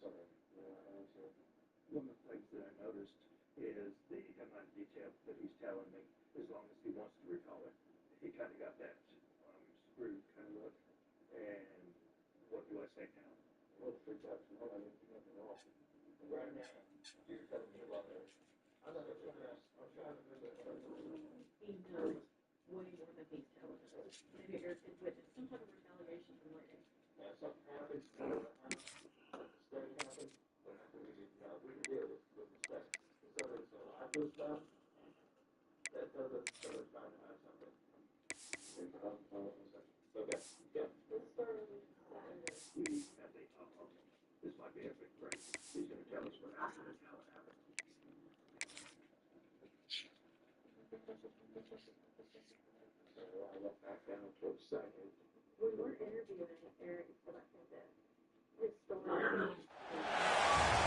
One of the things that I noticed is the amount of detail that he's telling me, as long as he wants to recall it. He kind of got that screwed kind of look. And what do I say now? Well, the free touch, no, I didn't do nothing wrong. Right now, you're telling me about that. I'm trying to do that. He knows way more than he's telling us. Maybe there's some type of retaliation related. Now, something happens, mistake happens, we can deal with mistake. So there's a lot of stuff that doesn't find out something. Okay. Yeah. This might be a big break. He's going to tell us what happened and how it happened. So I went back down for a second. We were interviewing Eric about his story.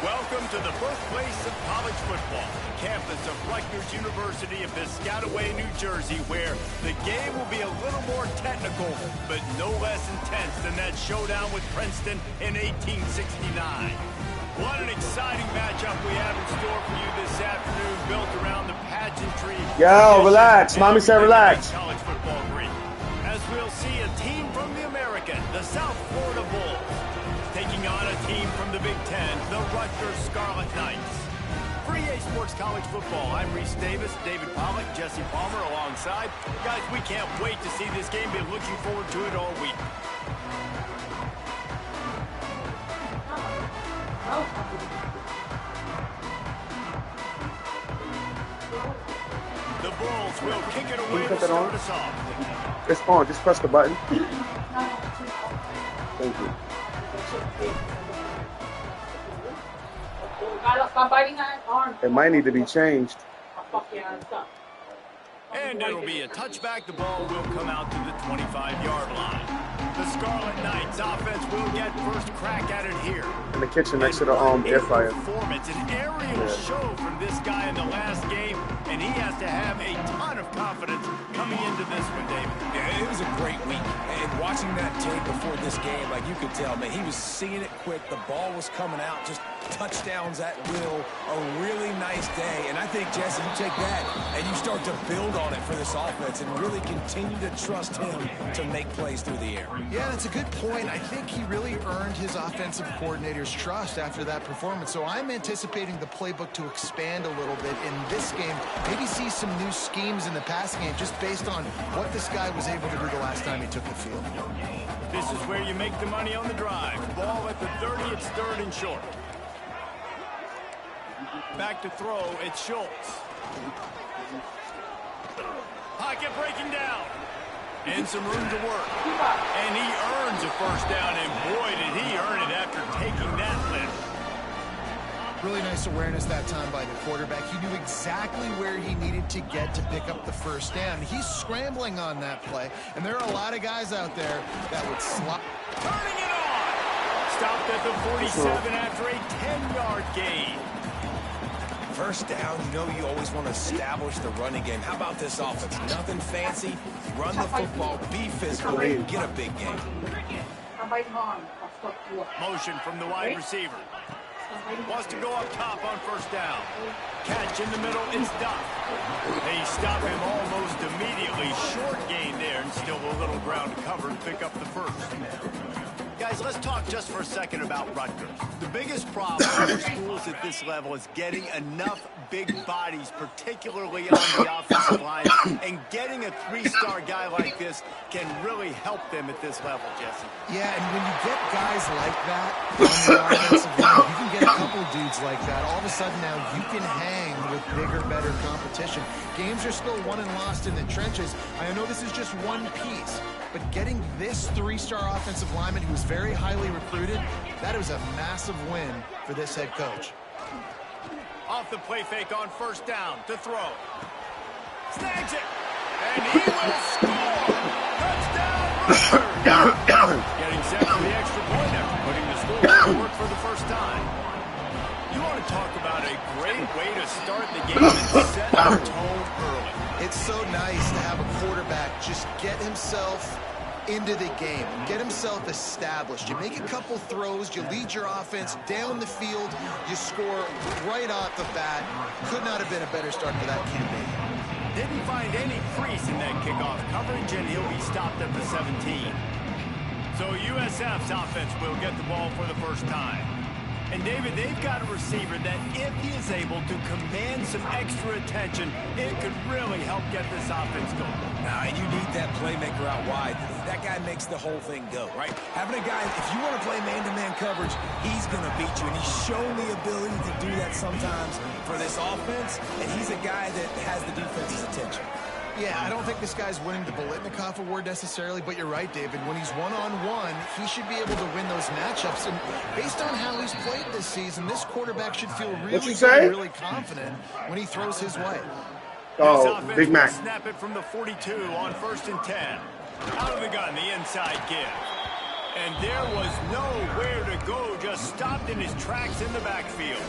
Welcome to the birthplace of college football, the campus of Rutgers University of Piscataway, New Jersey, where the game will be a little more technical, but no less intense than that showdown with Princeton in 1869. What an exciting matchup we have in store for you this afternoon, built around the pageantry. Yo, relax. Mommy said relax. College football great. As we'll see a team from the American, the South Florida Bulls, taking on a team from the Big Ten, the Rutgers Scarlet Knights. For EA Sports College Football, I'm Reese Davis, David Pollack, Jesse Palmer alongside. Guys, we can't wait to see this game. Been looking forward to it all week. The Bulls will kick it away to start us off. It's on. Just press the button. Thank you. It might need to be changed. And it'll be a touchback. The ball will come out to the 25-yard line. The Scarlet Knights offense will get first crack at it here. In the kitchen next to the air fryer. Performance, an aerial show from this guy in the last game, and he has to have a ton of confidence coming into this one, David. Yeah, it was a great week. And watching that tape before this game, like you could tell, man, he was seeing it quick. The ball was coming out, just touchdowns at will. A really nice day. And I think, Jesse, you take that and you start to build on it for this offense and really continue to trust him to make plays through the air. Yeah, that's a good point. I think he really earned his offensive coordinator's trust after that performance. So I'm anticipating the playbook to expand a little bit in this game. Maybe see some new schemes in the passing game just based on what this guy was able to do the last time he took the field. This is where you make the money on the drive. Ball at the 30, it's third and short. Back to throw, it's Schultz. Pocket breaking down. And some room to work. And he earns a first down, and boy, did he earn it after taking that lift. Really nice awareness that time by the quarterback. He knew exactly where he needed to get to pick up the first down. He's scrambling on that play, and there are a lot of guys out there that would slot. Turning it on! Stopped at the 47 after a 10-yard gain. First down, you know you always want to establish the running game. How about this offense? Nothing fancy. Run the football, be physical, and get a big game. Motion from the wide receiver. Wants to go up top on first down. Catch in the middle, it's Duff. They stop him almost immediately. Short gain there, and still a little ground covered. Pick up the first. Guys, let's talk just for a second about Rutgers. The biggest problem for schools at this level is getting enough big bodies, particularly on the offensive line, and getting a three-star guy like this can really help them at this level, Jesse. Yeah, and when you get guys like that on the offensive line, you can get a couple dudes like that. All of a sudden now you can hang with bigger, better competition. Games are still won and lost in the trenches. I know this is just one piece, but getting this three-star offensive lineman who was very highly recruited, that was a massive win for this head coach. Off the play fake on first down to throw. Snags it. And he will score. Touchdown, Rutgers. Getting set for the extra point after putting the score to work for the first time. You want to talk about a great way to start the game and set the tone early. It's so nice to have a quarterback just get himself into the game, get himself established. You make a couple throws, you lead your offense down the field, you score right off the bat. Could not have been a better start for that campaign. Didn't find any crease in that kickoff coverage, and he'll be stopped at the 17. So USF's offense will get the ball for the first time. And David, they've got a receiver that if he is able to command some extra attention, it could really help get this offense going. Nah, and you need that playmaker out wide. That guy makes the whole thing go, right? Having a guy, if you want to play man-to-man coverage, he's going to beat you. And he's shown the ability to do that sometimes for this offense. And he's a guy that has the defense's attention. Yeah, I don't think this guy's winning the Biletnikoff award necessarily, but you're right, David. When he's one-on-one, he should be able to win those matchups. And based on how he's played this season, this quarterback should feel really confident when he throws his way. Oh, Big Mac. Snap it from the 42 on 1st and 10. Out of the gun, the inside give. And there was nowhere to go, just stopped in his tracks in the backfield.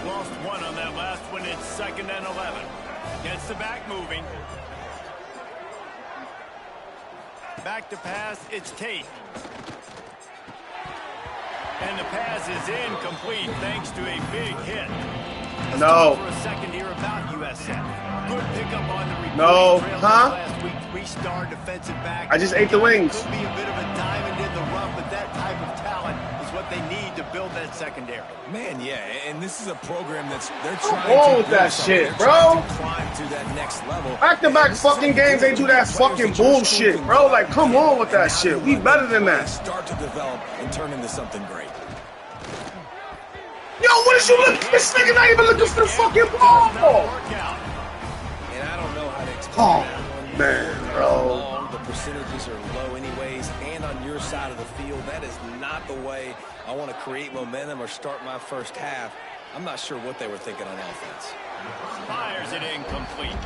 Lost one on that last one. It's 2nd and 11. Gets the back moving. Back to pass, it's Tate. And the pass is incomplete thanks to a big hit. No. For a second here about USF. Good pickup on the recruiting No. trail Huh? last week. 3-star defensive back. I just ate the wings. Could be a bit of a diamond in the rough, but that type of talent is what they need to build that secondary. Man, yeah, and this is a program they're Come trying on to with that build something. shit, They're bro. trying to climb to that next level. Back-to-back fucking games, they do that fucking bullshit, bro. Like, come on with that shit. We better than that. Start to develop and turn into something great. Yo, what is you looking? This nigga not even looking for the fucking ball. And I don't know how to explain Oh, that one. man, bro. Long, the percentages are low anyways, and on your side of the field, that is not the way I want to create momentum or start my first half. I'm not sure what they were thinking on offense. Fires it incomplete.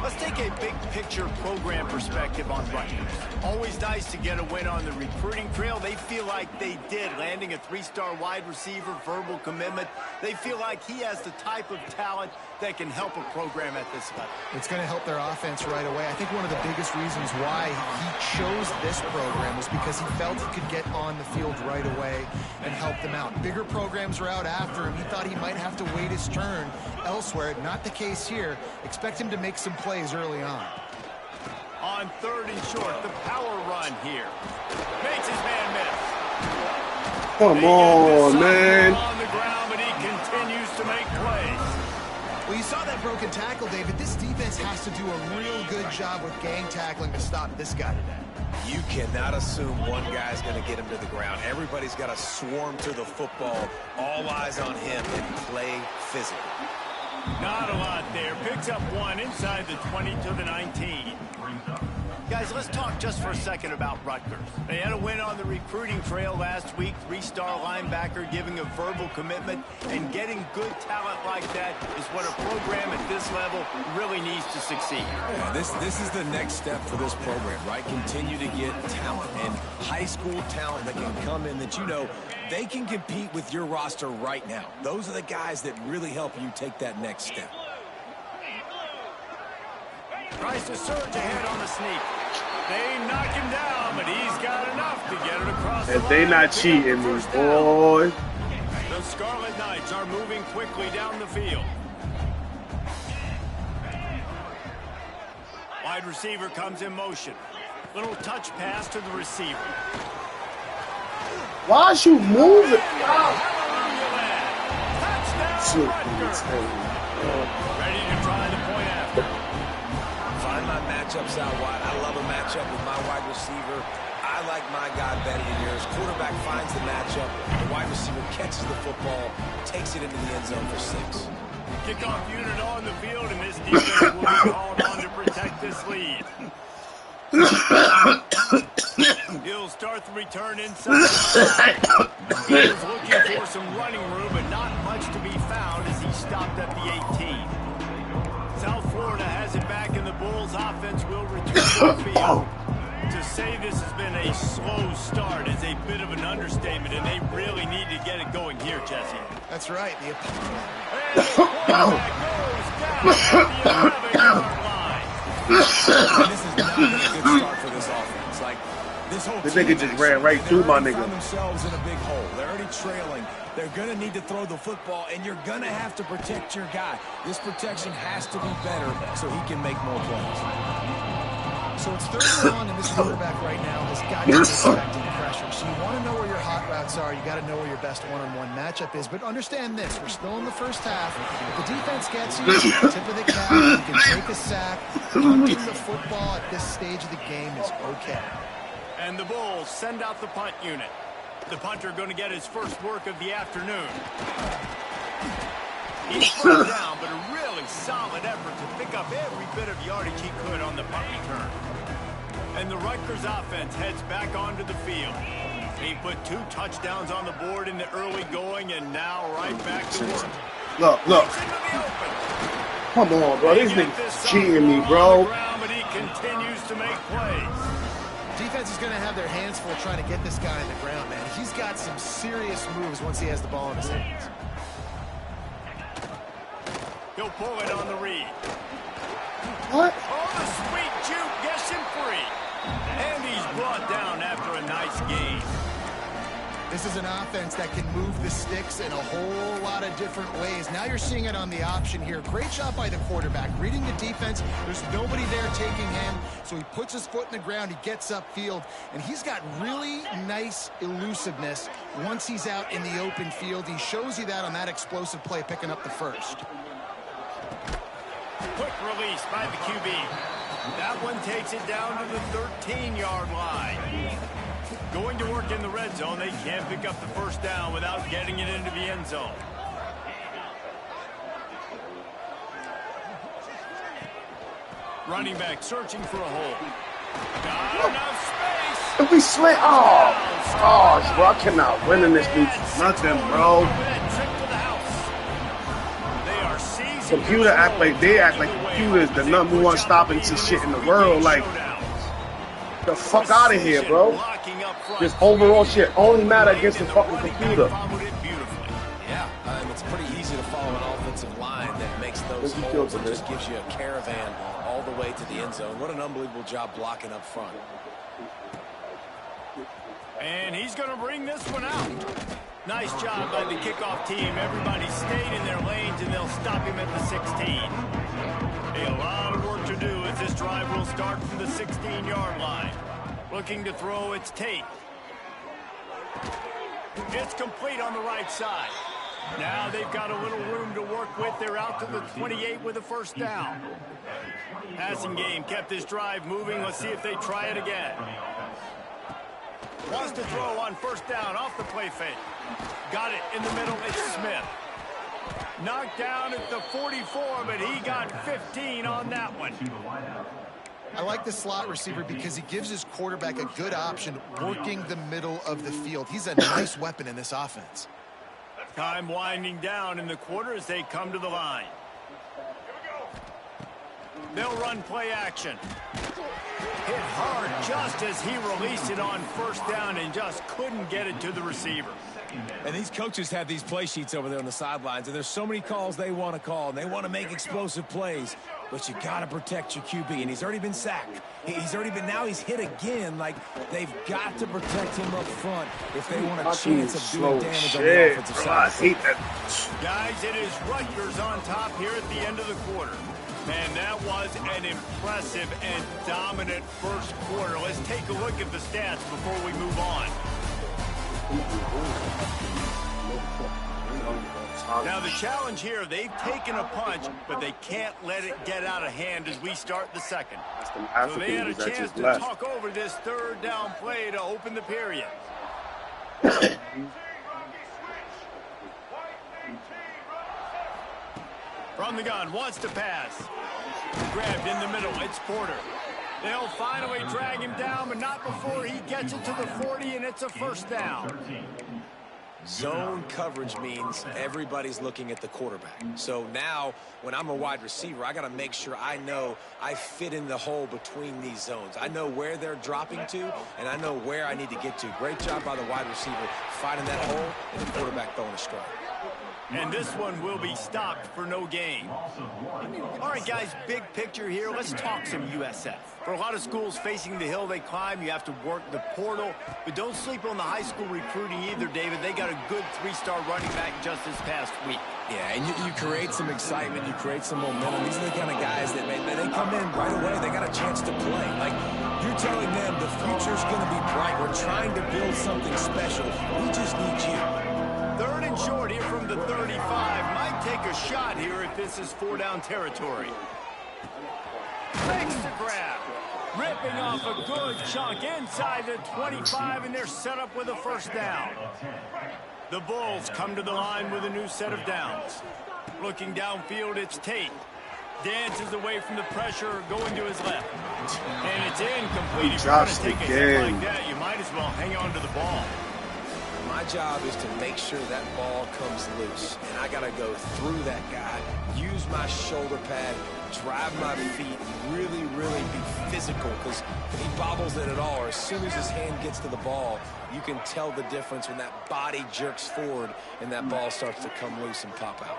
Let's take a big picture program perspective on Rutgers. Always nice to get a win on the recruiting trail. They feel like they did, landing a 3-star wide receiver, verbal commitment. They feel like he has the type of talent that can help a program at this level. It's going to help their offense right away. I think one of the biggest reasons why he chose this program was because he felt he could get on the field right away and help them out. Bigger programs were out after him. He thought he might have to wait his turn elsewhere. Not the case here. Expect him to make some plays early on. On 3rd and short, the power run here. Makes his man miss. Come on, man. On the ground, but he continues to make plays. Well, you saw that broken tackle, David. This defense has to do a real good job with gang tackling to stop this guy today. You cannot assume one guy's going to get him to the ground. Everybody's got to swarm to the football. All eyes on him and play physical. Not a lot there. Picks up one inside the 20 to the 19. Guys, let's talk just for a second about Rutgers. They had a win on the recruiting trail last week. 3-star linebacker giving a verbal commitment, and getting good talent like that is what a program at this level really needs to succeed. Yeah, this is the next step for this program, right? Continue to get talent and high school talent that can come in that you know they can compete with your roster right now. Those are the guys that really help you take that next step. Tries to surge ahead on the sneak. They knock him down, but he's got enough to get it across the And line. they not cheating me, boy. The Scarlet Knights are moving quickly down the field. Wide receiver comes in motion. Little touch pass to the receiver. Why is you moving? Touchdown, Rutgers. Ready to try the point after. Find my matchups out wide. I love a matchup with my wide receiver. I like my guy better than yours. Quarterback finds the matchup. The wide receiver catches the football, takes it into the end zone for 6. Kickoff unit on the field, and this defense will be called on to protect this lead. He'll start the return inside. He was looking for some running room, but not much to be found as he stopped at the 18. South Florida has it back, and the Bulls offense will return to the field. To say this has been a slow start is a bit of an understatement, and they really need to get it going here, Jesse. That's right. And the quarterback goes down at the 11-yard line. And this is not been a good start for this offense. Like, this whole The team nigga just ran right through my nigga. Found themselves in a big hole. They're already trailing. They're going to need to throw the football, and you're going to have to protect your guy. This protection has to be better so he can make more plays. So it's 3rd and long, and this quarterback right now has got to be expecting pressure. So you want to know where your hot routes are. You got to know where your best one-on-one matchup is. But understand this: we're still in the first half. If the defense gets you, tip of the cap, you can take a sack. Punting the football at this stage of the game is okay. And the Bulls send out the punt unit. The punter going to get his first work of the afternoon. He's brought down, but a really solid effort to pick up every bit of yardage he could on the punt return. And the Rutgers offense heads back onto the field. He put 2 touchdowns on the board in the early going, and now right back to work. Look. Come on, bro. This nigga's cheating me, bro. But he continues to make plays. Defense is going to have their hands full trying to get this guy on the ground, man. He's got some serious moves once he has the ball in his hands. He'll pull it on the read. What? Oh, the sweet juke gets him free. And he's brought down after a nice gain. This is an offense that can move the sticks in a whole lot of different ways. Now you're seeing it on the option here. Great job by the quarterback. Reading the defense, there's nobody there taking him, so he puts his foot in the ground, he gets upfield, and he's got really nice elusiveness once he's out in the open field. He shows you that on that explosive play, picking up the first. Quick release by the QB. That one takes it down to the 13-yard line. Going to work in the red zone, they can't pick up the first down without getting it into the end zone. Running back searching for a hole. Got enough space. If we slant, bro, I cannot win in this beat. Nothing, bro. Computer act like computer is the #1 stopping to shit in the world. Like, the fuck out of here, bro. This overall shit only matter against the fucking computer. Yeah, it's pretty easy to follow an offensive line that makes those holes and just gives you a caravan all the way to the end zone. What an unbelievable job blocking up front. And he's going to bring this one out. Nice job by the kickoff team. Everybody stayed in their lanes, and they'll stop him at the 16. A lot of work to do as this drive will start from the 16-yard line. Looking to throw, it's Tate. It's complete on the right side. Now they've got a little room to work with. They're out to the 28 with a first down. Passing game kept this drive moving. Let's see if they try it again. Wants to throw on first down off the play fake. Got it in the middle. It's Smith. Knocked down at the 44, but he got 15 on that one. I like the slot receiver because he gives his quarterback a good option working the middle of the field. He's a nice weapon in this offense. Time winding down in the quarter as they come to the line. They'll run play action. Hit hard just as he released it on first down and just couldn't get it to the receiver. And these coaches have these play sheets over there on the sidelines, and there's so many calls they want to call, and they want to make explosive plays. But you got to protect your QB, and he's already been sacked. Now he's hit again. Like, they've got to protect him up front if they want a chance of doing damage on the offensive side. I hate that. Guys, it is Rutgers on top here at the end of the quarter. Man, that was an impressive and dominant first quarter. Let's take a look at the stats before we move on. Now the challenge here, they've taken a punch, but they can't let it get out of hand as we start the second. So they had a chance to talk over this third down play to open the period. From the gun, wants to pass. Grabbed in the middle, it's Porter. They'll finally drag him down, but not before he gets it to the 40, and it's a first down. Zone coverage means everybody's looking at the quarterback. So now, when I'm a wide receiver, I got to make sure I know I fit in the hole between these zones. I know where they're dropping to, and I know where I need to get to. Great job by the wide receiver finding that hole, and the quarterback throwing a strike. And this one will be stopped for no gain. All right, guys, big picture here. Let's talk some USF. For a lot of schools facing the hill they climb, you have to work the portal. But don't sleep on the high school recruiting either, David. They got a good 3-star running back just this past week. Yeah, and you create some excitement. You create some momentum. These are the kind of guys that they come in right away. They got a chance to play. Like, you're telling them the future's going to be bright. We're trying to build something special. We just need you. 3rd and short here from the 35. Might take a shot here if this is 4-down territory. Makes the grab. Ripping off a good chunk inside the 25, and they're set up with a 1st down. The Bulls come to the line with a new set of downs. Looking downfield, it's Tate. Dances away from the pressure, going to his left. And it's incomplete. If you're going to take a hit like that, you might as well hang on to the ball. My job is to make sure that ball comes loose. And I got to go through that guy, use my shoulder pad, drive my feet, really, really be physical. Because if he bobbles it at all, or as soon as his hand gets to the ball, you can tell the difference when that body jerks forward and that ball starts to come loose and pop out.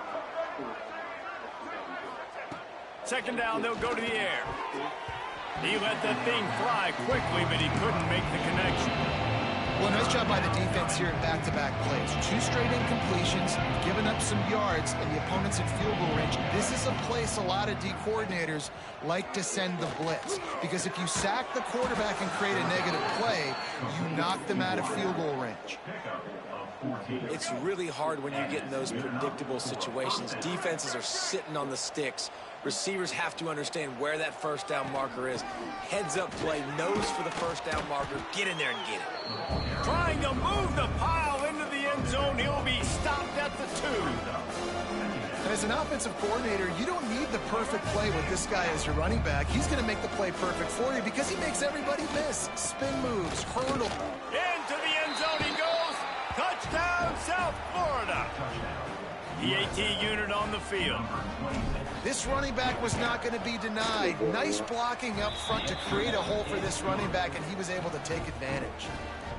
2nd down, they'll go to the air. He let that thing fly quickly, but he couldn't make the connection. Well, nice job by the defense here in back-to-back plays. 2 straight incompletions, giving up some yards, and the opponent's in field goal range. This is a place a lot of D coordinators like to send the blitz, because if you sack the quarterback and create a negative play, you knock them out of field goal range. It's really hard when you get in those predictable situations. Defenses are sitting on the sticks. Receivers have to understand where that 1st down marker is. Heads up play, nose for the 1st down marker. Get in there and get it. Trying to move the pile into the end zone. He'll be stopped at the 2. As an offensive coordinator, you don't need the perfect play with this guy as your running back. He's going to make the play perfect for you because he makes everybody miss. Spin moves, hurdle. Into the end zone he goes. Touchdown, South Florida. The AT unit on the field. This running back was not going to be denied. Nice blocking up front to create a hole for this running back, and he was able to take advantage.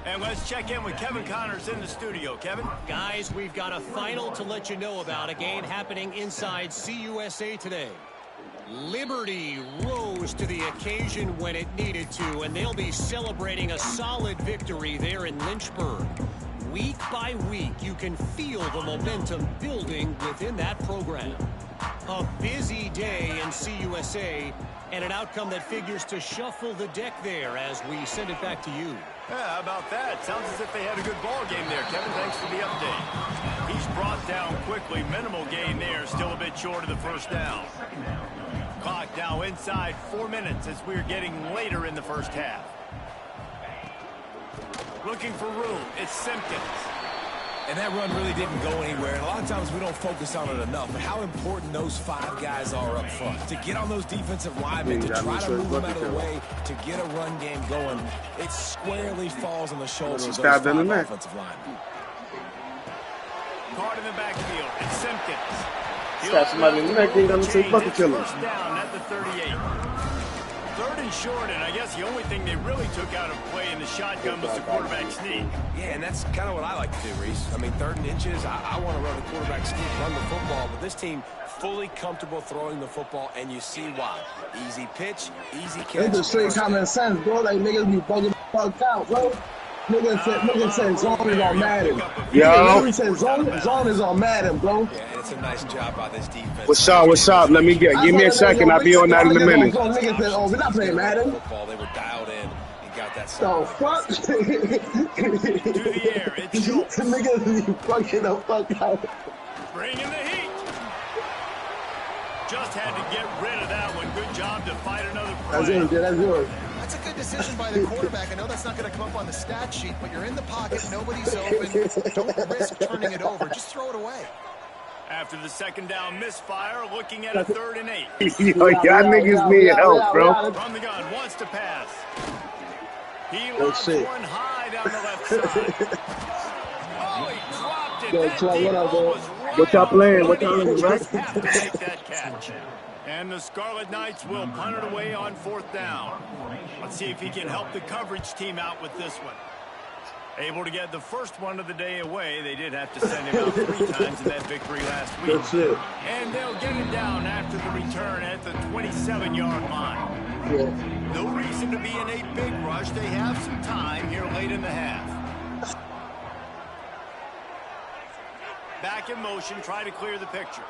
And let's check in with Kevin Connors in the studio. Kevin? Guys, we've got a final to let you know about, a game happening inside CUSA today. Liberty rose to the occasion when it needed to, and they'll be celebrating a solid victory there in Lynchburg. Week by week, you can feel the momentum building within that program. A busy day in CUSA, and an outcome that figures to shuffle the deck there as we send it back to you. Yeah, how about that? Sounds as if they had a good ball game there, Kevin. Thanks for the update. He's brought down quickly. Minimal gain there. Still a bit short of the 1st down. Clock now inside 4 minutes as we're getting later in the 1st half. Looking for room. It's Simpkins. And that run really didn't go anywhere. And a lot of times we don't focus on it enough. But how important those 5 guys are up front. To get on those defensive linemen, to try to move them out of the way, to get a run game going, it squarely falls on the shoulders of those 5 offensive linemen. Caught in the backfield. It's Simpkins. Stab somebody in the neck, they gonna say fucking kill him. 1st down at the 38. 3rd and short, and I guess the only thing they really took out of play in the shotgun was the quarterback sneak. Yeah, and that's kind of what I like to do, Reese. I mean, 3rd and inches, I want to run the quarterback sneak, run the football, but this team fully comfortable throwing the football, and you see why. Easy pitch, easy catch. It's just straight common sense, bro. Like, niggas be bugging the fuck out, bro. Nigga said zone is on Madden. Nigga said zone is on Madden, bro. Yeah, and it's a nice job by this defense. What's up? Let me give me a second. I'll be on that in a minute. Nigga said, oh, we're not playing Madden. They were dialed in and got that. So fuck. To the air, it's Schultz. Niggas be fucking the fuck out. Bringing the heat. Just had to get rid of that one. Good job to fight another play. That's yours. That's a good decision by the quarterback. I know that's not going to come up on the stat sheet, but you're in the pocket, nobody's open. Don't risk turning it over. Just throw it away. After the 2nd down misfire, looking at a 3rd and 8. Yo, y'all niggas need help, bro. From the gun, wants to pass. He lobs one high down the left side. Oh, he dropped it. That deep ball was right. What y'all playing? What y'all playing, right? Have to make that catch. And the Scarlet Knights will punt it away on 4th down. Let's see if he can help the coverage team out with this one. Able to get the first one of the day away. They did have to send him out 3 times in that victory last week. That's it. And they'll get him down after the return at the 27-yard line. Yeah. No reason to be in a big rush. They have some time here late in the half. Back in motion, try to clear the picture.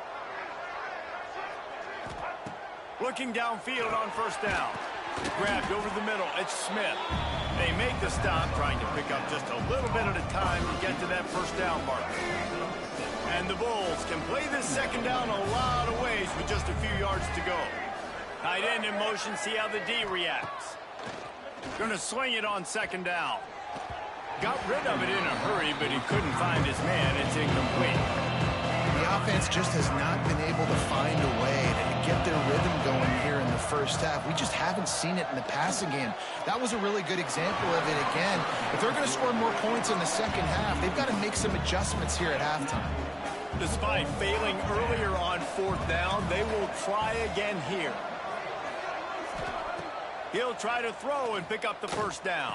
Looking downfield on first down. Grabbed over the middle. It's Smith. They make the stop, trying to pick up just a little bit at a time to get to that first down marker. And the Bulls can play this second down a lot of ways with just a few yards to go. Tight end in motion, see how the D reacts. Going to swing it on second down. Got rid of it in a hurry, but he couldn't find his man. It's incomplete. The offense just has not been able to find a way to get their rhythm going here in the first half. We just haven't seen it in the passing game. That was a really good example of it again. If they're going to score more points in the second half, they've got to make some adjustments here at halftime. Despite failing earlier on fourth down, they will try again here. He'll try to throw and pick up the first down.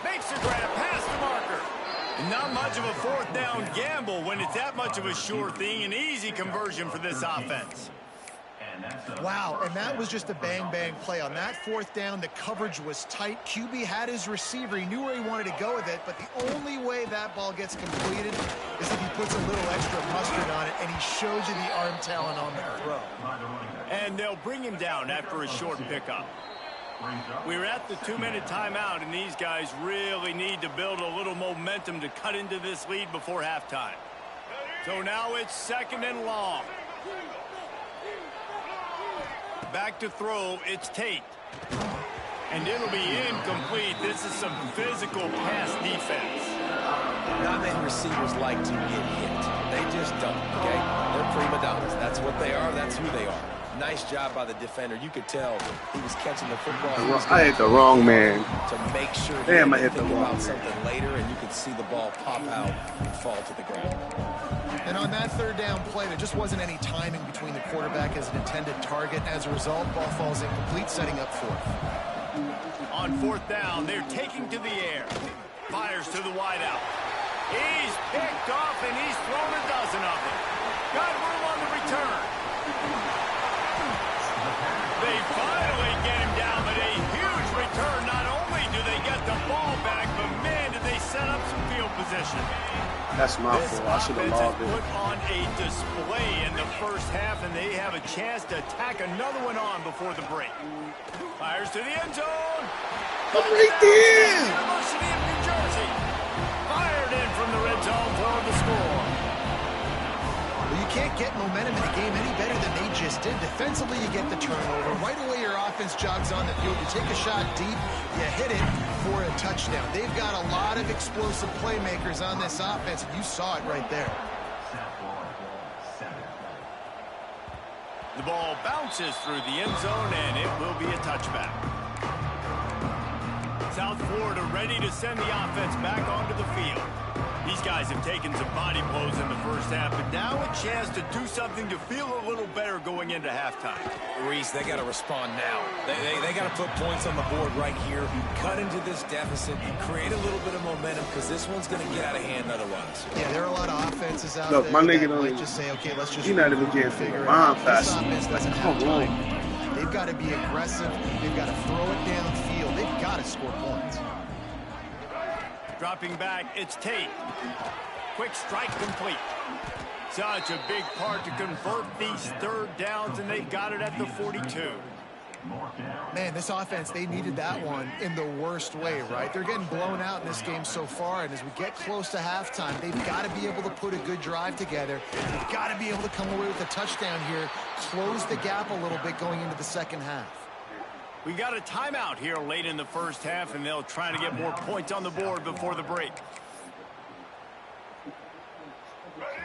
Makes a grab past the marker. Not much of a fourth down gamble when it's that much of a sure thing. An easy conversion for this offense. Wow, and that was just a bang-bang play. On that fourth down, the coverage was tight. QB had his receiver. He knew where he wanted to go with it, but the only way that ball gets completed is if he puts a little extra mustard on it, and he shows you the arm talent on the throw. And they'll bring him down after a short pickup. We're at the 2-minute timeout, and these guys really need to build a little momentum to cut into this lead before halftime. So now it's second and long. Back to throw, it's Tate. And it'll be incomplete. This is some physical pass defense. Not many receivers like to get hit. They just don't, okay? They're prima donnas. That's what they are. That's who they are. Nice job by the defender. You could tell he was catching the football. I hit the wrong man. To make sure he Damn, I didn't hit the think wrong about man. something later, and you could see the ball pop out and fall to the ground. And on that third down play, there just wasn't any timing between the quarterback as an intended target. As a result, ball falls incomplete, setting up fourth. On fourth down, they're taking to the air. Fires to the wideout. He's picked off, and he's thrown a dozen of them. Got room on the return. They finally get him down, but a huge return. Not only do they get the ball back, but man, did they set up some field position. That's my This fault. I should have offense has logged it. put on a display in the first half, and they have a chance to tack another one on before the break. Fires to the end zone. I'm right there. University of New Jersey. Fired in from the red zone for the score. Well, you can't get momentum in a game any better than they just did. Defensively, you get the turnover. Right away, your offense jogs on the field. You take a shot deep, you hit it for a touchdown. They've got a lot of explosive playmakers on this offense, and you saw it right there. The ball bounces through the end zone, and it will be a touchback. South Florida ready to send the offense back onto the field. These guys have taken some body blows in the first half, but now a chance to do something to feel a little better going into halftime. Reese, they got to respond now. They got to put points on the board right here, cut into this deficit, and create a little bit of momentum because this one's going to get out of hand otherwise. Yeah, there are a lot of offenses out Look, there my nigga that don't might even- just say, okay, let's just He not even getting figure it line out. fast. This offense doesn't have Come on. time. They've got to be aggressive. They've got to throw it downfield. They've got to score points. Dropping back, it's Tate. Quick strike complete. Such a big part to convert these third downs, and they got it at the 42. Man, this offense, they needed that one in the worst way, right? They're getting blown out in this game so far, and as we get close to halftime, they've got to be able to put a good drive together. They've got to be able to come away with a touchdown here, close the gap a little bit going into the second half. We got a timeout here late in the first half, and they'll try to get more points on the board before the break.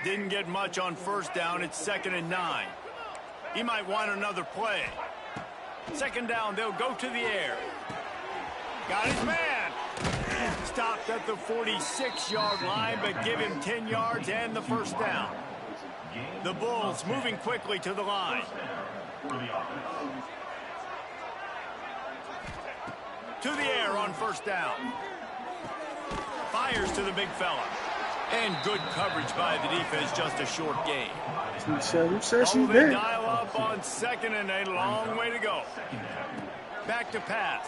Didn't get much on first down. It's 2nd and 9. He might want another play. Second down, they'll go to the air. Got his man. Stopped at the 46-yard line, but give him 10 yards and the first down. The Bulls moving quickly to the line. To the air on first down. Fires to the big fella. And good coverage by the defense, just a short gain. Who said she They did? dial up on second and a long way to go. Back to pass.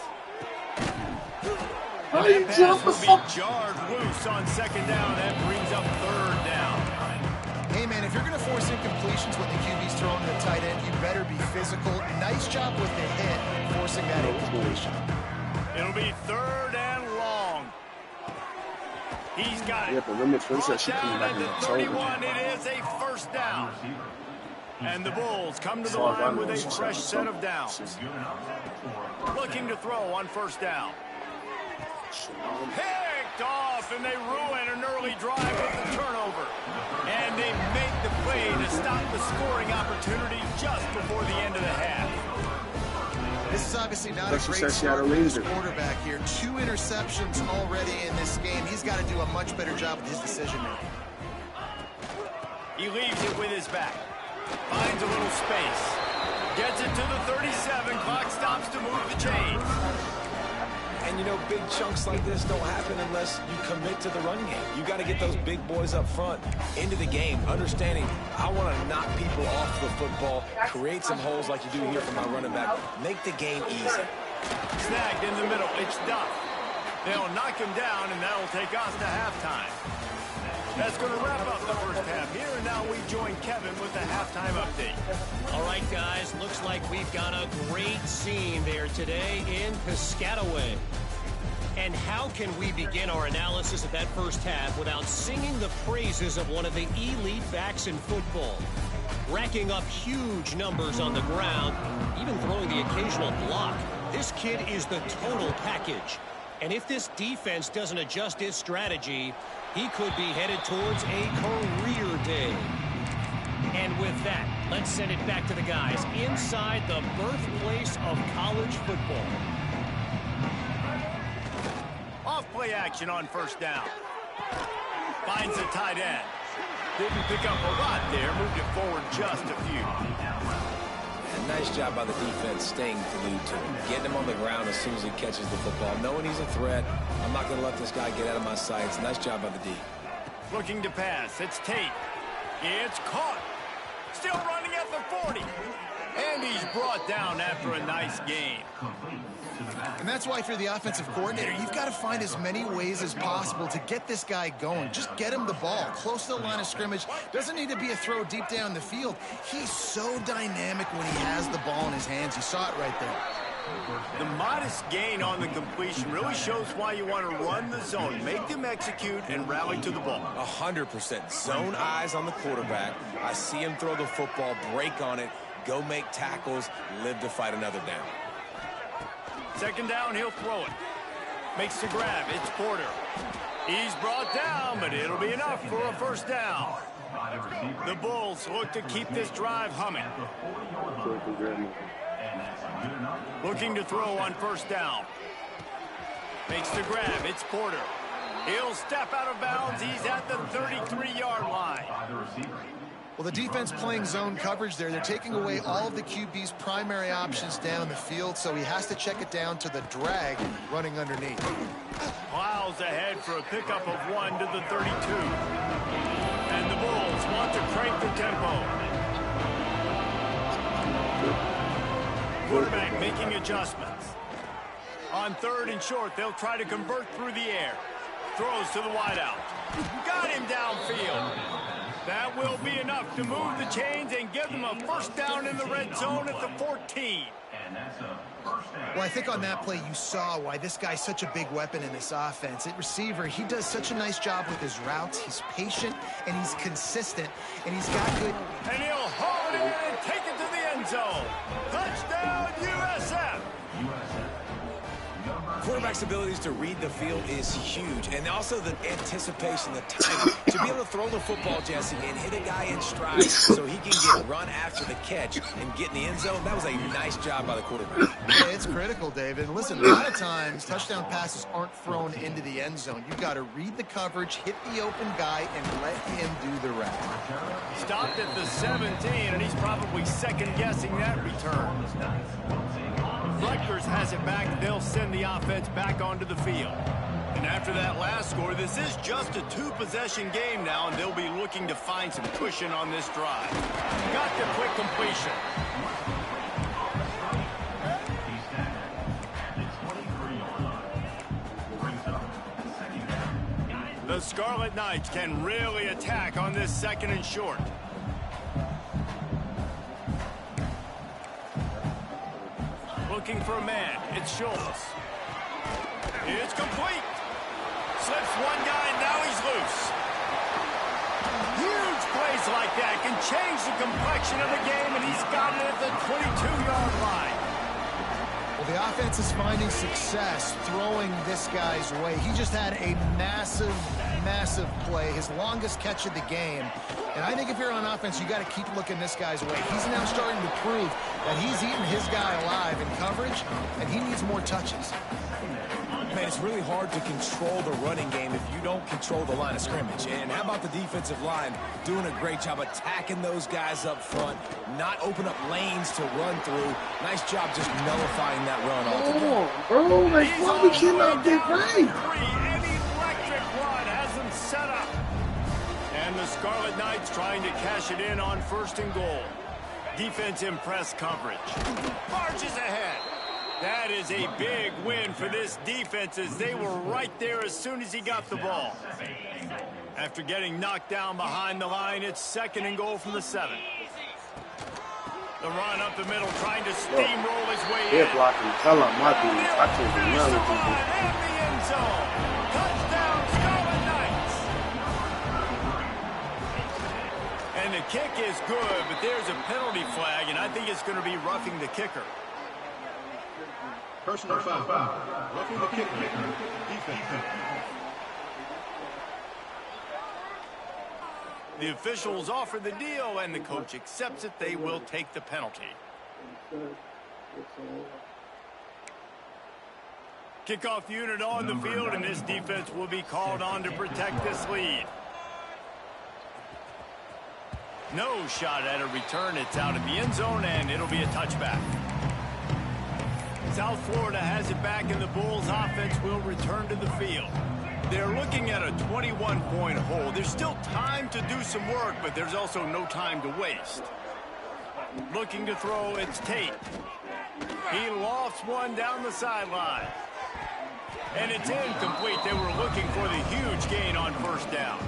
How That you pass jump the will be fuck? jarred loose on second down. That brings up third down. Hey, man, if you're going to force incompletions when the QB's throwing the tight end, you better be physical. Nice job with the hit, forcing that incompletion. It'll be third and long. He's got it. Yeah, but remember, Twin said she Brought coming back down in at the October. 31. It is a first down. And the Bulls come to the line with a fresh set of downs. Looking to throw on first down. Picked off, and they ruin an early drive with the turnover. And they make the play to stop the scoring opportunity just before the end of the half. This is obviously not That's a what great said she had start a for this laser. quarterback here. 2 interceptions already in this game. He's got to do a much better job with his decision-making. He leaves it with his back. Finds a little space. Gets it to the 37. Clock stops to move the chains. And, you know, big chunks like this don't happen unless you commit to the run game. You got to get those big boys up front into the game, understanding I want to knock people off the football, create some holes like you do here for my running back, make the game easy. Snagged in the middle. It's Duff. They'll knock him down, and that'll take us to halftime. That's going to wrap up the first half here, and now we join Kevin with the halftime update. All right, guys, looks like we've got a great scene there today in Piscataway. And how can we begin our analysis of that first half without singing the praises of one of the elite backs in football? Racking up huge numbers on the ground, even throwing the occasional block. This kid is the total package. And if this defense doesn't adjust its strategy, he could be headed towards a career day. And with that, let's send it back to the guys inside the birthplace of college football. Off-play action on first down. Finds the tight end. Didn't pick up a lot there. Moved it forward just a few. And nice job by the defense staying glued to him, getting him on the ground as soon as he catches the football, knowing he's a threat. I'm not going to let this guy get out of my sights. Nice job by the D. Looking to pass. It's Tate. It's caught. Still running at the 40. And he's brought down after a nice gain. And that's why, if you're the offensive coordinator, you've got to find as many ways as possible to get this guy going. Just get him the ball close to the line of scrimmage. Doesn't need to be a throw deep down the field. He's so dynamic when he has the ball in his hands. You saw it right there. The modest gain on the completion really shows why you want to run the zone. Make them execute and rally to the ball. 100%. Zone eyes on the quarterback. I see him throw the football, break on it, go make tackles, live to fight another down. Second down, he'll throw it. Makes the grab. It's Porter. He's brought down, but it'll be enough for a first down. The Bulls look to keep this drive humming. Looking to throw on first down. Makes the grab. It's Porter. He'll step out of bounds. He's at the 33-yard line. Well, the defense playing zone coverage there. They're taking away all of the QB's primary options down the field, so he has to check it down to the drag running underneath. Plows ahead for a pickup of 1 to the 32. And the Bulls want to crank the tempo. Quarterback making adjustments. On third and short, they'll try to convert through the air. Throws to the wideout. Got him downfield. That will be enough to move the chains and give them a first down in the red zone at the 14. Well, I think on that play you saw why this guy's such a big weapon in this offense. At receiver, he does such a nice job with his routes. He's patient, and he's consistent, and he's got good... And he'll haul it in and take it to the end zone. Touchdown, USF. Quarterback's abilities to read the field is huge, and also the anticipation, the timing. To be able to throw the football, Jesse, and hit a guy in stride so he can get run after the catch and get in the end zone, that was a nice job by the quarterback. Yeah, it's critical, David. And listen, a lot of times, touchdown passes aren't thrown into the end zone. You've got to read the coverage, hit the open guy, and let him do the rest. Stopped at the 17, and he's probably second-guessing that return. Rutgers has it back. They'll send the offense back onto the field. And after that last score, this is just a 2-possession game now, and they'll be looking to find some cushion on this drive. Got the quick completion. The Scarlet Knights can really attack on this 2nd and short. Looking for a man. It's Schultz. It's complete. Slips one guy, and now he's loose. Huge plays like that can change the complexion of the game, and he's got it at the 22-yard line. Well, the offense is finding success throwing this guy's way. He just had a massive, massive play, his longest catch of the game. And I think if you're on offense, you got to keep looking this guy's way. He's now starting to prove that he's eating his guy alive in coverage, and he needs more touches. Man, it's really hard to control the running game if you don't control the line of scrimmage. And how about the defensive line doing a great job attacking those guys up front, not open up lanes to run through. Nice job just nullifying that run altogether. Bro, like, why we cannot get right? An electric run has them set up. And the Scarlet Knights trying to cash it in on 1st and goal. Defense in press coverage. Marches ahead. That is a big win for this defense as they were right there as soon as he got the ball. After getting knocked down behind the line, it's 2nd and goal from the 7. The run up the middle, trying to steamroll his way in. They're blocking the hell out of my dude. I can't do none of And the end zone. Touchdown, Scarlet Knights. And the kick is good, but there's a penalty flag, and I think it's going to be roughing the kicker. Personal foul. Roughing the kicker. Defense. The officials offer the deal, and the coach accepts it. They will take the penalty. Kickoff unit on the field, and this defense will be called on to protect this lead. No shot at a return. It's out of the end zone, and it'll be a touchback. South Florida has it back, and the Bulls offense will return to the field. They're looking at a 21-point hole. There's still time to do some work, but there's also no time to waste. Looking to throw, it's Tate. He lofts one down the sideline. And it's incomplete. They were looking for the huge gain on 1st down.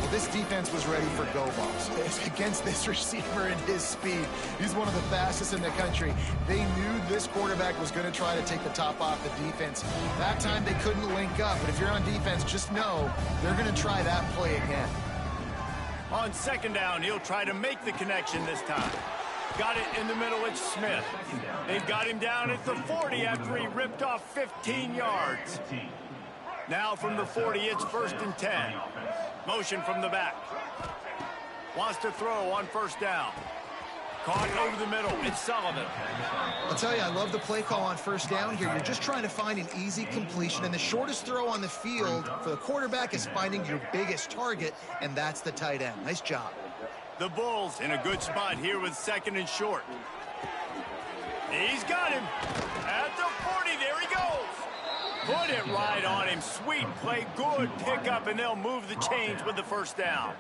Well, this defense was ready for go balls. Against this receiver and his speed, he's one of the fastest in the country. They knew this quarterback was going to try to take the top off the defense. That time they couldn't link up, but if you're on defense, just know they're going to try that play again. On 2nd down, he'll try to make the connection this time. Got it in the middle, it's Smith. They've got him down at the 40 after he ripped off 15 yards. Now from the 40, it's 1st and 10. Motion from the back. Wants to throw on 1st down. Caught over the middle. It's Sullivan. I'll tell you, I love the play call on 1st down here. You're just trying to find an easy completion, and the shortest throw on the field for the quarterback is finding your biggest target, and that's the tight end. Nice job. The Bulls in a good spot here with 2nd and short. He's got him. At the 40, there he goes. Put it right on him. Sweet play, good pickup, and they'll move the chains with the 1st down.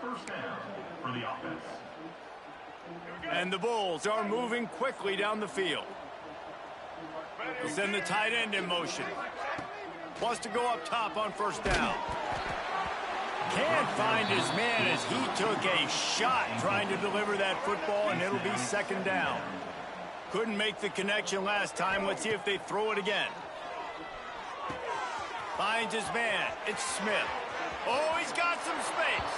1st down for the offense. And the Bulls are moving quickly down the field. He'll send the tight end in motion. Wants to go up top on 1st down. Can't find his man as he took a shot trying to deliver that football, and it'll be 2nd down. Couldn't make the connection last time. Let's see if they throw it again. Finds his man. It's Smith. Oh, he's got some space.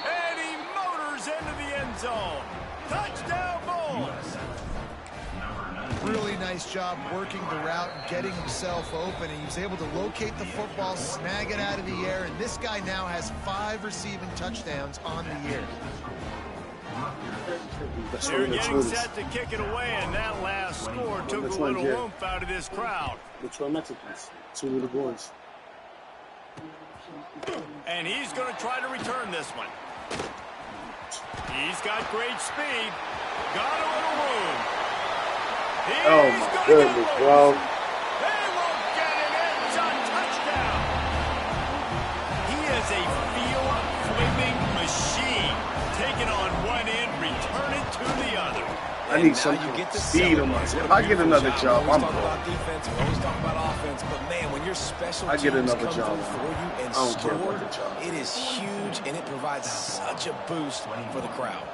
And he motors into the end zone. Touchdown, Bulls. Really nice job working the route and getting himself open. And he was able to locate the football, snag it out of the air, and this guy now has 5 receiving touchdowns on the year. They're getting set to kick it away, and that last score took a little oomph out of this crowd. Detroit Mexicans, 2 little boys. And he's going to try to return this one. He's got great speed. Got a little room. Oh my goodness, bro. They will is a field-flipping machine. Taking on one end, return it to the other. I need some speed on myself. If I get another job, I'm broke. Defense, we always talk about offense, but man, when your special I get teams another come job. through for you and I don't care score, about the job. it is huge, and it provides such a boost for the crowd.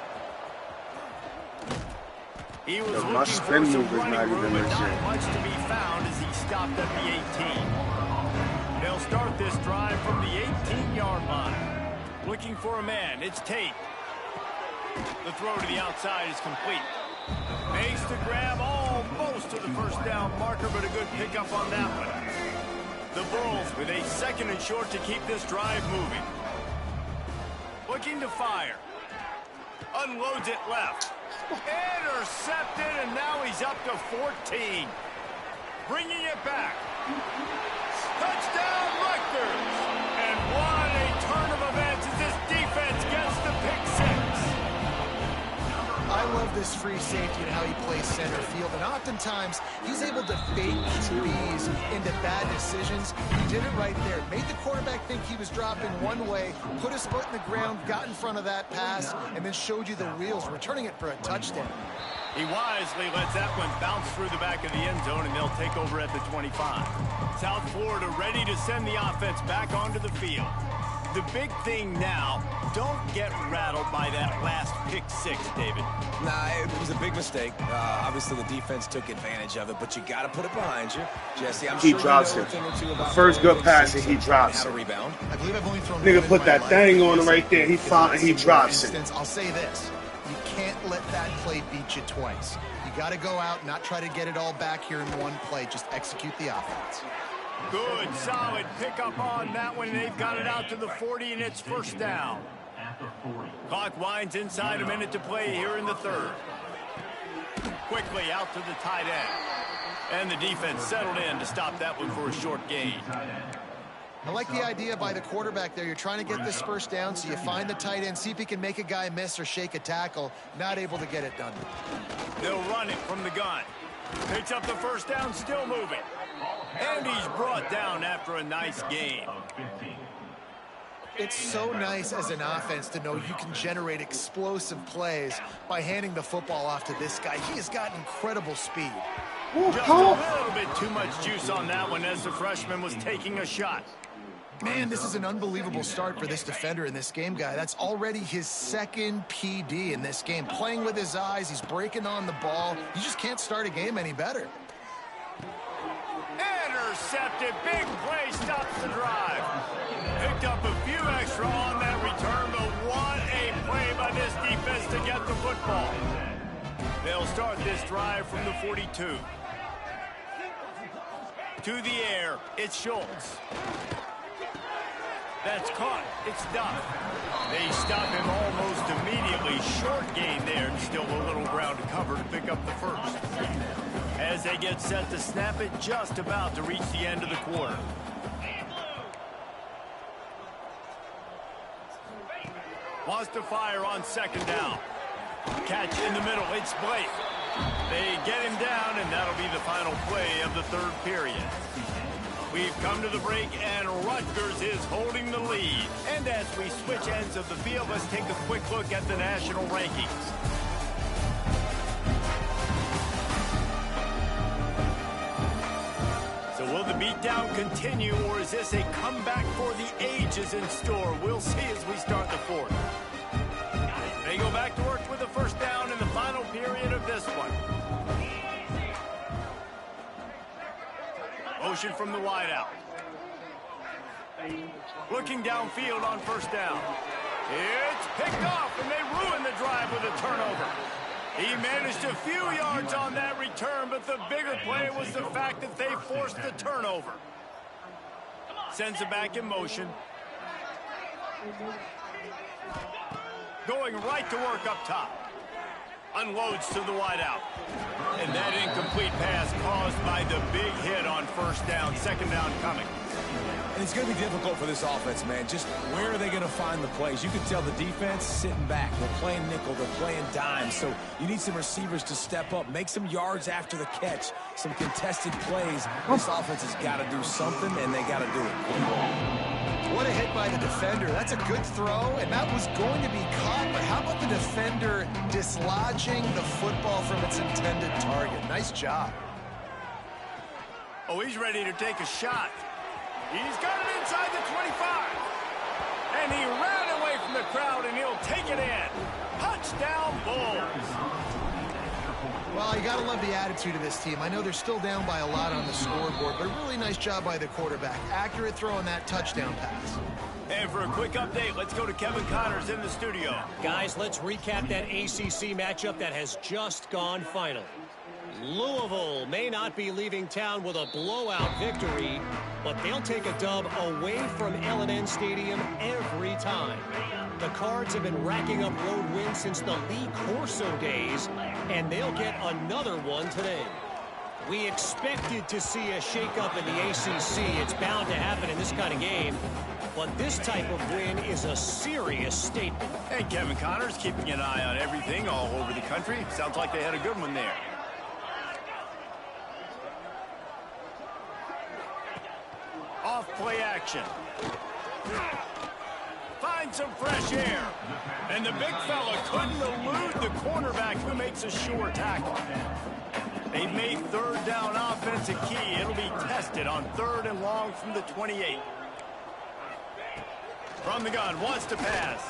He was My looking spin for some move is not running room, even but not legit. much to be found as he stopped at the 18. They'll start this drive from the 18-yard line. Looking for a man. It's Tate. The throw to the outside is complete. Makes the grab almost to the first down marker, but a good pickup on that one. The Bulls with a 2nd and short to keep this drive moving. Looking to fire. Unloads it left. Intercepted, and now he's up to 14. Bringing it back. Touchdown, Rutgers! And what a turn of events as this defense gets the pick 6. I love this free safety and how he plays center field, and oftentimes he's able to fake QBs into bad decisions. He did it right there. Made the quarterback think he was dropping one way, put his foot in the ground, got in front of that pass, and then showed you the wheels, returning it for a touchdown. He wisely lets that one bounce through the back of the end zone, and they'll take over at the 25. South Florida ready to send the offense back onto the field. The big thing now, don't get rattled by that last pick 6, David. Nah, it was a big mistake. Obviously, the defense took advantage of it, but you got to put it behind you. Jesse, I'm He sure drops you know it. a thing or two about First good pass, and and he drops how it. to rebound. I believe I've only thrown Nigga put that thing on him right there. He drops it. I'll say this. You can't let that play beat you twice. You got to go out and not try to get it all back here in one play. Just execute the offense. Good, solid pickup on that one. They've got it out to the 40, and it's first down. Clock winds inside, a minute to play here in the 3rd. Quickly out to the tight end. And the defense settled in to stop that one for a short gain. I like the idea by the quarterback there. You're trying to get this first down, so you find the tight end, see if he can make a guy miss or shake a tackle. Not able to get it done. They'll run it from the gun. Picks up the first down, still moving. And he's brought down after a nice gain. It's so nice as an offense to know you can generate explosive plays by handing the football off to this guy. He has got incredible speed. Just a little bit too much juice on that one as the freshman was taking a shot. Man, this is an unbelievable start for this defender in this game, guy. That's already his 2nd PD in this game. Playing with his eyes, he's breaking on the ball. You just can't start a game any better. Intercepted, big play, stops the drive. Picked up a few extra on that return, but what a play by this defense to get the football. They'll start this drive from the 42. To the air, it's Schultz. That's caught. It's Duff. They stop him almost immediately. Short gain there, and still a little ground to cover to pick up the first. As they get set to snap it, just about to reach the end of the quarter. Wants to fire on 2nd down. Catch in the middle. It's Blake. They get him down, and that'll be the final play of the 3rd period. We've come to the break, and Rutgers is holding the lead. And as we switch ends of the field, let's take a quick look at the national rankings. So will the beatdown continue, or is this a comeback for the ages in store? We'll see as we start the 4th. They go back to work with the first down in the final period of this one. Motion from the wideout. Looking downfield on first down. It's picked off, and they ruin the drive with a turnover. He managed a few yards on that return, but the bigger play was the fact that they forced the turnover. Sends it back in motion. Going right to work up top. Unloads to the wideout. And that incomplete pass caused by the big hit on first down. 2nd down coming. And it's going to be difficult for this offense, man. Just where are they going to find the plays? You can tell the defense sitting back. They're playing nickel. They're playing dime. So you need some receivers to step up, make some yards after the catch, some contested plays. This offense has got to do something, and they got to do it. What a hit by the defender. That's a good throw, and that was going to be caught, but how about the defender dislodging the football from its intended target? Nice job. Oh, he's ready to take a shot. He's got it inside the 25. And he ran away from the crowd, and he'll take it in. Touchdown, Bulls. Well, you got to love the attitude of this team. I know they're still down by a lot on the scoreboard, but a really nice job by the quarterback. Accurate throw on that touchdown pass. And for a quick update, let's go to Kevin Connors in the studio. Guys, let's recap that ACC matchup that has just gone final. Louisville may not be leaving town with a blowout victory, but they'll take a dub away from L&N Stadium every time. The Cards have been racking up road wins since the Lee Corso days, and they'll get another one today. We expected to see a shakeup in the ACC. It's bound to happen in this kind of game. But this type of win is a serious statement. And Kevin Connors keeping an eye on everything all over the country. Sounds like they had a good one there. Off play action. Find some fresh air. And the big fella couldn't elude the cornerback who makes a sure tackle. They've made third down offense a key. It'll be tested on 3rd and long from the 28. From the gun, wants to pass.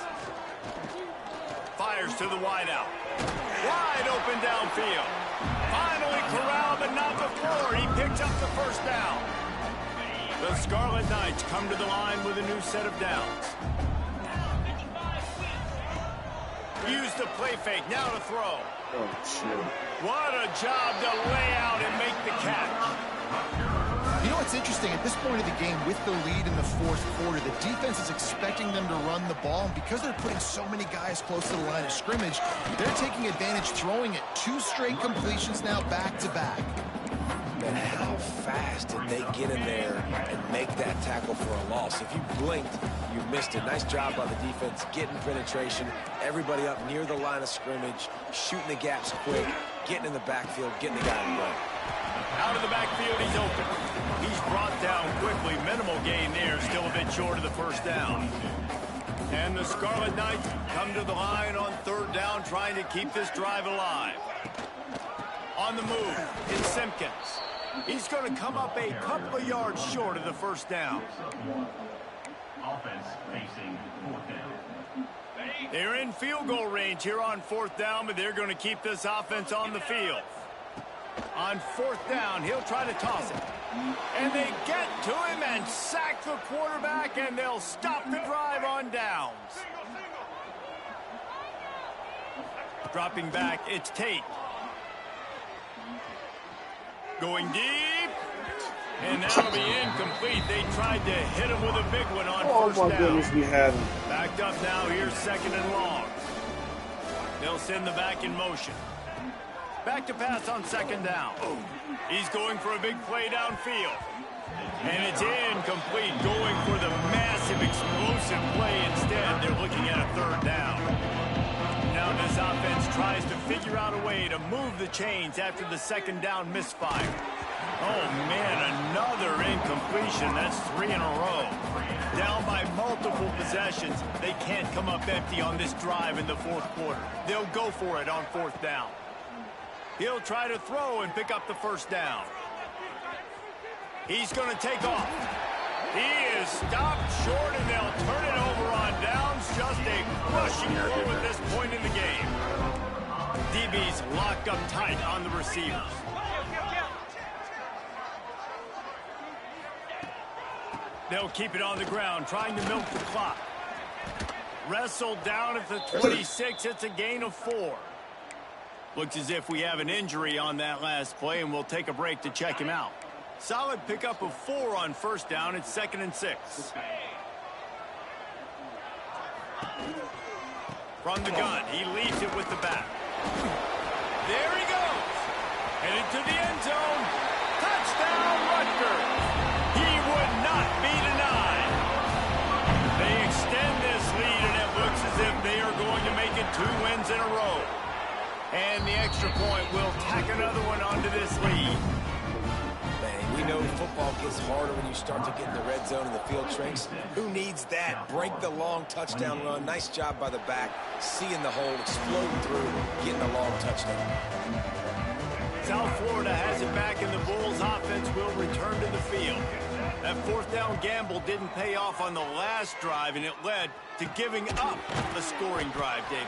Fires to the wideout. Wide open downfield. Finally corralled, but not before. He picks up the first down. The Scarlet Knights come to the line with a new set of downs. Use the play fake, now to throw. Oh, shit. What a job to lay out and make the catch. You know what's interesting? At this point of the game, with the lead in the 4th quarter, the defense is expecting them to run the ball. And because they're putting so many guys close to the line of scrimmage, they're taking advantage, throwing it. 2 straight completions now back-to-back. And how fast did they get in there and make that tackle for a loss? If you blinked, you missed it. Nice job by the defense, getting penetration, everybody up near the line of scrimmage, shooting the gaps quick, getting in the backfield, getting the guy in the run. Out of the backfield, he's open. He's brought down quickly. Minimal gain there, still a bit short of the first down. And the Scarlet Knights come to the line on 3rd down, trying to keep this drive alive. On the move is Simpkins. He's going to come up a couple of yards short of the first down. Offense facing 4th down. They're in field goal range here on 4th down, but they're going to keep this offense on the field. On 4th down, he'll try to toss it. And they get to him and sack the quarterback, and they'll stop the drive on downs. Dropping back, it's Tate. Going deep. And that'll be incomplete. They tried to hit him with a big one on first down. Oh, my goodness, we have him. Backed up now. Here's 2nd and long. They'll send the back in motion. Back to pass on 2nd down. He's going for a big play downfield. And it's incomplete. Going for the massive, explosive play instead. They're looking at a 3rd down. Now this offense tries to figure out a way to move the chains after the 2nd down misfire. Oh, man, another incompletion. That's 3 in a row. Down by multiple possessions. They can't come up empty on this drive in the 4th quarter. They'll go for it on 4th down. He'll try to throw and pick up the first down. He's going to take off. He is stopped short, and they'll turn it over on downs. Just a rushing move at this point in the game. DB's locked up tight on the receivers. They'll keep it on the ground, trying to milk the clock. Wrestled down at the 26. It's a gain of 4. Looks as if we have an injury on that last play, and we'll take a break to check him out. Solid pickup of 4 on first down. It's 2nd and 6. From the gun, he leads it with the back. There he goes. Headed to the end zone. Touchdown, Rutgers. He would not be denied. They extend this lead, and it looks as if they are going to make it 2 wins in a row. And the extra point will tack another one onto this lead. man. We know football gets harder when you start to get in the red zone and the field shrinks. Who needs that? Break the long touchdown run. Nice job by the back. Seeing the hole, exploding through, getting a long touchdown. South Florida has it back, and the Bulls offense will return to the field. That fourth down gamble didn't pay off on the last drive, and it led to giving up a scoring drive, David.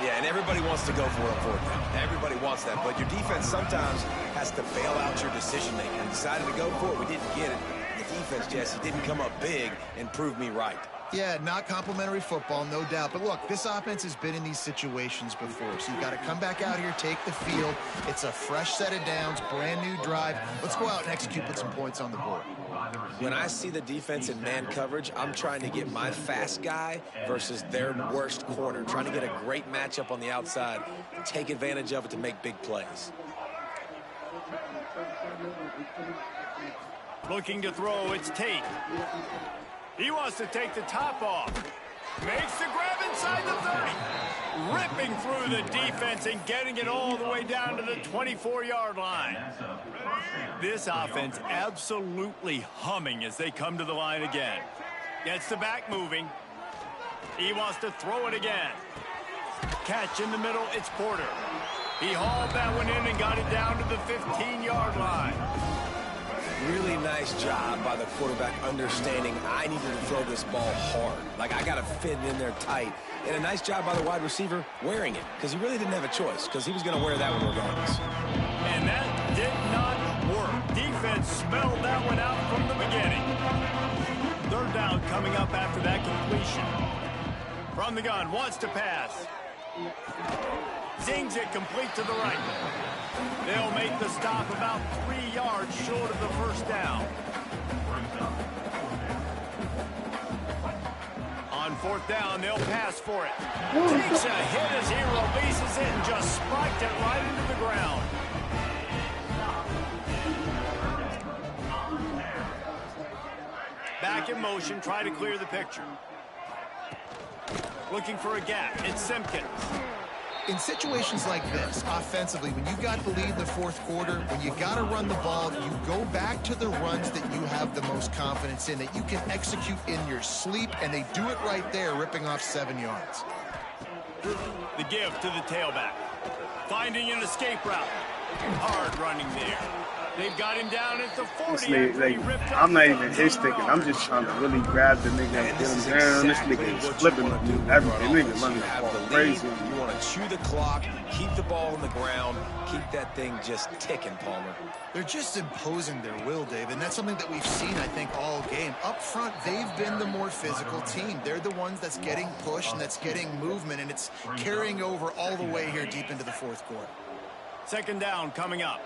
Yeah, and everybody wants to go for it on fourth down. Everybody wants that, but your defense sometimes has to bail out your decision-making. We decided to go for it. We didn't get it. The defense, Jesse, didn't come up big and prove me right. Yeah, not complimentary football, no doubt. But look, this offense has been in these situations before. So you got to come back out here, take the field. It's a fresh set of downs, brand new drive. Let's go out and execute, put some points on the board. When I see the defense in man coverage, I'm trying to get my fast guy versus their worst corner. Trying to get a great matchup on the outside, take advantage of it to make big plays. Looking to throw, it's Tate. He wants to take the top off. Makes the grab inside the 30. Ripping through the defense and getting it all the way down to the 24-yard line. This offense absolutely humming as they come to the line again. Gets the back moving. He wants to throw it again. Catch in the middle, it's Porter. He hauled that one in and got it down to the 15-yard line. Really nice job by the quarterback understanding I needed to throw this ball hard. Like, I got to fit it in there tight. And a nice job by the wide receiver wearing it, because he really didn't have a choice, because he was going to wear that one regardless. And that did not work. Defense smelled that one out from the beginning. Third down coming up after that completion. From the gun, wants to pass. Zings it complete to the right. They'll make the stop about 3 yards short of the first down. On fourth down, they'll pass for it. Takes a hit as he releases it and just spiked it right into the ground. Back in motion, try to clear the picture. Looking for a gap. It's Simpkins. In situations like this, offensively, when you got the lead in the fourth quarter, when you got to run the ball, you go back to the runs that you have the most confidence in, that you can execute in your sleep, and they do it right there, ripping off 7 yards. The give to the tailback. Finding an escape route. Hard running there. They've got him down at the 40. I'm not even his thinking. I'm just trying to really grab the nigga and get him down. This nigga is flipping everything. Nigga running the ball crazy. You want to chew the clock, keep the ball on the ground, keep that thing just ticking, Palmer. They're just imposing their will, Dave, and that's something that we've seen, I think, all game. Up front, they've been the more physical team. They're the ones that's getting pushed and that's getting movement, and it's carrying over all the way here deep into the fourth quarter. Second down coming up.